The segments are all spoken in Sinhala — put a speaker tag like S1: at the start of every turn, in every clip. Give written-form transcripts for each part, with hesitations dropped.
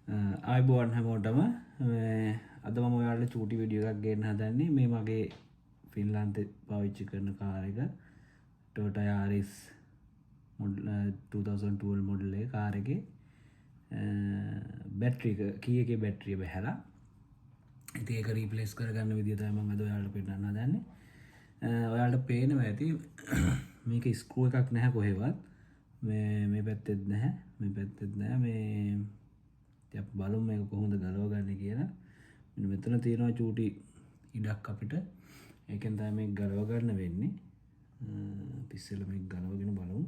S1: ආයිබෝන් හැමෝටම අද මම ඔයාලට චූටි වීඩියෝ එකක් ගේන්න හදන්නේ මේ මගේ ෆින්ලාන්තේ පාවිච්චි කරන කාර් එක Toyota Yaris 2012 මොඩල් එක කාර් එකේ බැටරි එක කී එකේ බැටරිය බහැලා ඉතින් ඒක රීප්ලේස් කරගන්න විදිය තමයි මම අද ඔයාලට පෙන්නන්න හදන්නේ. ඔයාලට පේනවා ඇති මේක ස්ක්‍රූ එකක් නැහැ කොහෙවත් මේ පැත්තෙත් නැහැ මේ පැත්තෙත් නැහැ මේ අපි බලමු මේක කොහොමද ගලවගන්නේ කියලා. මෙන්න මෙතන තියෙනවා චූටි ඉඩක් අපිට. ඒකෙන් තමයි මේක ගලව ගන්න වෙන්නේ. අපි ඉස්සෙල්ලා මේක ගලවගෙන බලමු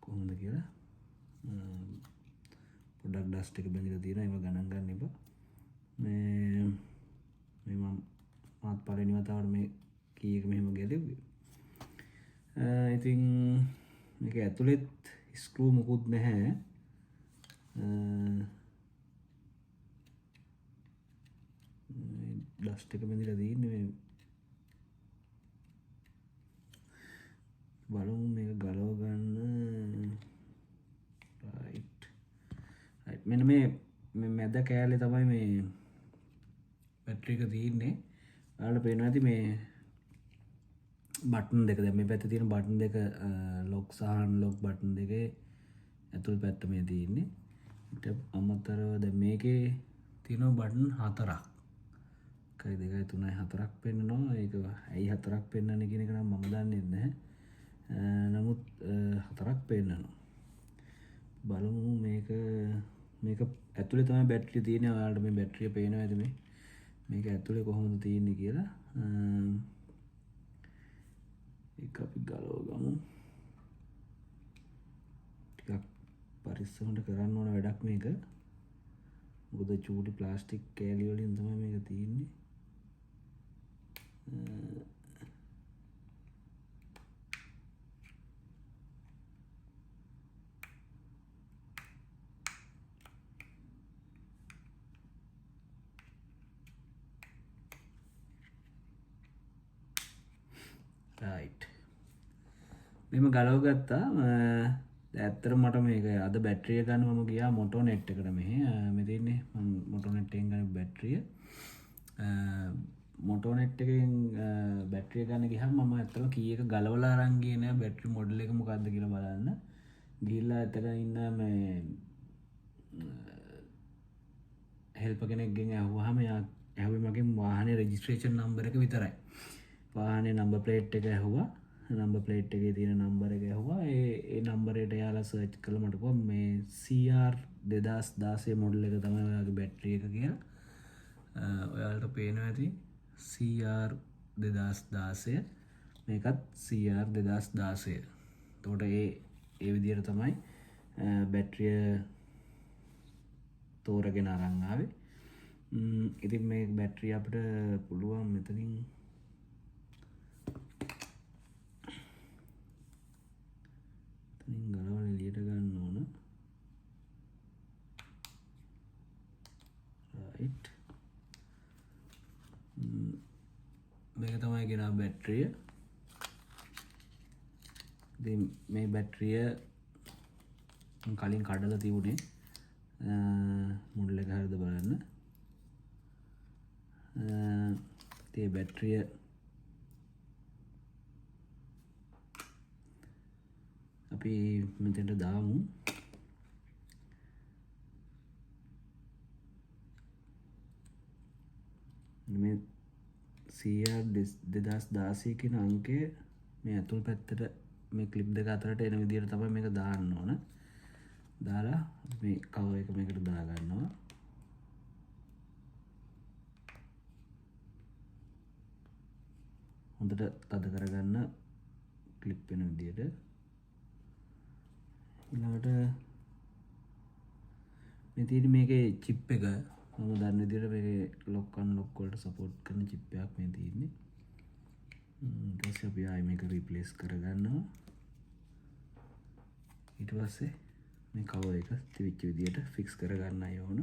S1: කොහොමද කියලා. පොඩ්ඩක් ඩස්ට් එක බැඳලා තියෙනවා ඒව ගණන් ගන්න එපා. මේ මම මාත් පළවෙනි වතාවට මේ කී එක මෙහෙම ගැලෙව්වේ. ඉතින් මේක ඇතුළෙත් ස්ක්‍රූ මොකුත් නැහැ. ඩස්ට් එක බැඳලා තියෙන්නේ මේ බලමු මේක ගලව ගන්න. රයිට් මෙන්න මේ මැද කෑල්ලේ තමයි මේ බැටරි එක තියෙන්නේ. ඔයාලට පේනවා ඇති මේ බටන් දෙක දැන් මේ පැත්තේ තියෙන බටන් දෙක ලොක් සහ අන්ලොක් බටන් දෙකේ ඇතුල් පැත්ත මේ තියෙන්නේ. ඊට අමතරව දැන් මේකේ තියෙනවා බටන් 4ක්. 1 2 3 4ක් පෙන්නනවා. ඒක ඇයි 4ක් පෙන්නන්නේ කියන එක නම් මම දන්නේ නැහැ. නමුත් 4ක් පෙන්නනවා. බලමු මේක ඇතුලේ තමයි බැටරිය තියෙන්නේ. ඔයාලට මේ බැටරිය පේනවා ඇති මේක ඇතුලේ කොහොමද තියෙන්නේ කියලා. ඒක අපි ගලව ගමු. ටිකක් පරිස්සමට කරන්න ඕන වැඩක් මේක. මොකද චූටි ප්ලාස්ටික් කෑලි වලින් තමයි මේක තියෙන්නේ. රයිට් මෙම ගලව ගත්තා. ඇත්තටම මට මේක අද බැටරිය ගන්න මම ගියා මොටෝනෙට් එකට මෙහෙ තියෙන්නේ මම මොටෝනෙට් එකෙන් ගන්න බැටරිය. මොටෝනෙට් එකෙන් බැටරිය ගන්න ගියාම මම ඇත්තටම කී එක ගලවලා අරන් ගියේ නෑ බැටරි මොඩල් එක මොකක්ද කියලා බලන්න. ගිහිල්ලා එතන ඉන්න මේ හෙල්පර් කෙනෙක්ගෙන් ඇහුවාම එයා ඇහුවේ මගේ වාහනේ රෙජිස්ට්‍රේෂන් නම්බර් එක විතරයි. වාහනේ නම්බර් ප්ලේට් එක ඇහුවා. නම්බර් ප්ලේට් එකේ තියෙන නම්බර් එක ඇහුවා. ඒ නම්බරේට එයාලා සර්ච් කළා මට කිව්වා මේ CR 2016 මොඩල් එක තමයි ඔයාගේ බැටරි එක කියලා. ඔයාලට පේනවා ඇති CR 2016 මේකත් CR 2016. එතකොට ඒ විදිහට තමයි බැටරිය තෝරගෙන අරන් ආවේ. ඉතින් මේ බැටරිය අපිට පුළුවන් මෙතනින් ගලවලා එළියට ගන්න ඕන. රයිට් මේක තමයි ගෙනා බැටරිය. ඉතින් මේ බැටරිය කලින් කඩලා තිබුණේ මොඩල් එක හරියද බලන්න. ඒ බැටරිය අපි මෙතෙන්ට දාමු. මේ CR 2016 කියන අංකය මේ අතුල් පැත්තට මේ ක්ලිප් දෙක අතරට එන විදිහට තමයි මේක දාන්න ඕන. දාලා මේ කවර් එක මේකට දා ගන්නවා. හොඳට තද කරගන්න ක්ලිප් වෙන විදිහට. ඊළඟට මේ තියෙන මේකේ චිප් එක මම දන්න විදිහට මේකේ ලොක් අන්ලොක් වලට සපෝට් කරන චිප් එකක් මේ තියෙන්නේ. ඊට පස්සේ අපි ආයෙ මේක රීප්ලේස් කරගන්නවා. ඊට පස්සේ මේ කවර් එක තිබිච්ච විදිහට ෆික්ස් කරගන්නයි ඕන.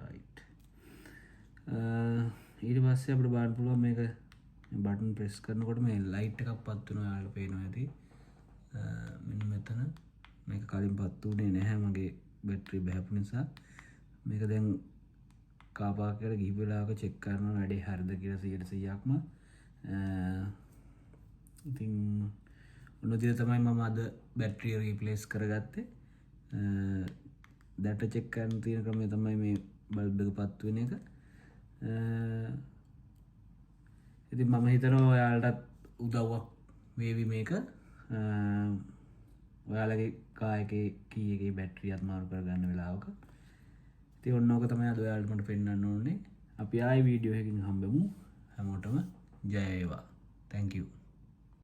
S1: රයිට් ඊට පස්සේ අපිට බලන්න පුළුවන් මේක බටන් ප්‍රෙස් කරනකොට මේ ලයිට් එකක් පත් වෙනවා ඔයාලට පේනවා ඇති මෙන්න මෙතන මේක කලින් පත් වුණේ නැහැ මගේ බැටරි බහපු නිසා මේක දැන් කාපාක් කරලා ගිහි වෙලාවක චෙක් කරනවා වැඩේ හරිද කියලා 100%ක්ම ඉතින් ඔන්න විදිහට තමයි මම අද බැටරිය රීප්ලේස් කරගත්තේ data check කරන්න තියෙන ක්‍රමය තමයි මේ බල්බ් එක පත් වෙන එක ඉතින් මම හිතනවා ඔයාලටත් උදව්වක් වේවි මේක ඔයාලගේ කාර් එකේ කී එකේ බැටරියත් මාරු කරගන්න වෙලාවක ඉතින් ඔන්න ඕක තමයි අද ඔයාලට මට පෙන්නන්න ඕනේ අපි ආයි වීඩියෝ එකකින් හම්බෙමු හැමෝටම ජය වේවා thank you